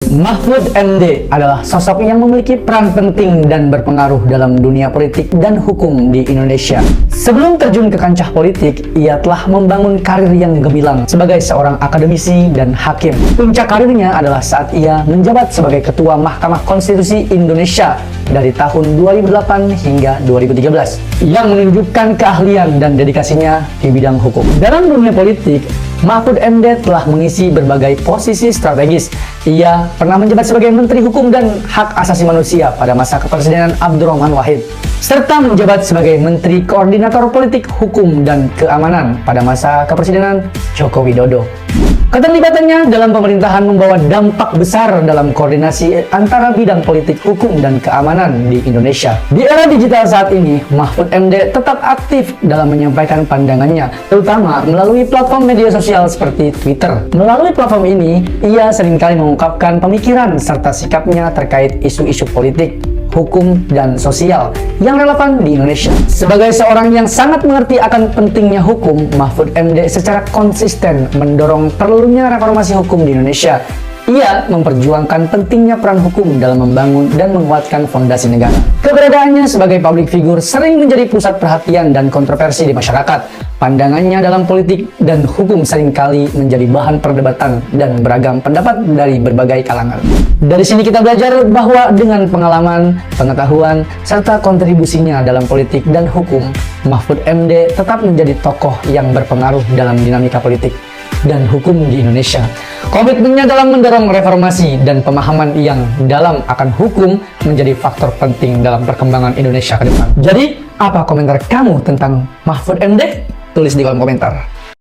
Mahfud MD adalah sosok yang memiliki peran penting dan berpengaruh dalam dunia politik dan hukum di Indonesia. Sebelum terjun ke kancah politik, ia telah membangun karir yang gemilang sebagai seorang akademisi dan hakim. Puncak karirnya adalah saat ia menjabat sebagai Ketua Mahkamah Konstitusi Indonesia dari tahun 2008 hingga 2013, yang menunjukkan keahlian dan dedikasinya di bidang hukum. Dalam dunia politik, Mahfud MD telah mengisi berbagai posisi strategis. Ia pernah menjabat sebagai Menteri Hukum dan Hak Asasi Manusia pada masa kepresidenan Abdurrahman Wahid, serta menjabat sebagai Menteri Koordinator Politik Hukum dan Keamanan pada masa kepresidenan Joko Widodo. Keterlibatannya dalam pemerintahan membawa dampak besar dalam koordinasi antara bidang politik, hukum, dan keamanan di Indonesia. Di era digital saat ini, Mahfud MD tetap aktif dalam menyampaikan pandangannya, terutama melalui platform media sosial seperti Twitter. Melalui platform ini, ia seringkali mengungkapkan pemikiran serta sikapnya terkait isu-isu politik, hukum, dan sosial yang relevan di Indonesia. Sebagai seorang yang sangat mengerti akan pentingnya hukum, Mahfud MD secara konsisten mendorong perlunya reformasi hukum di Indonesia. Ia memperjuangkan pentingnya peran hukum dalam membangun dan menguatkan fondasi negara. Keberadaannya sebagai publik figur sering menjadi pusat perhatian dan kontroversi di masyarakat. Pandangannya dalam politik dan hukum seringkali menjadi bahan perdebatan dan beragam pendapat dari berbagai kalangan. Dari sini kita belajar bahwa dengan pengalaman, pengetahuan, serta kontribusinya dalam politik dan hukum, Mahfud MD tetap menjadi tokoh yang berpengaruh dalam dinamika politik dan hukum di Indonesia. Komitmennya dalam mendorong reformasi dan pemahaman yang dalam akan hukum menjadi faktor penting dalam perkembangan Indonesia ke depan. Jadi, apa komentar kamu tentang Mahfud MD? Tulis di kolom komentar.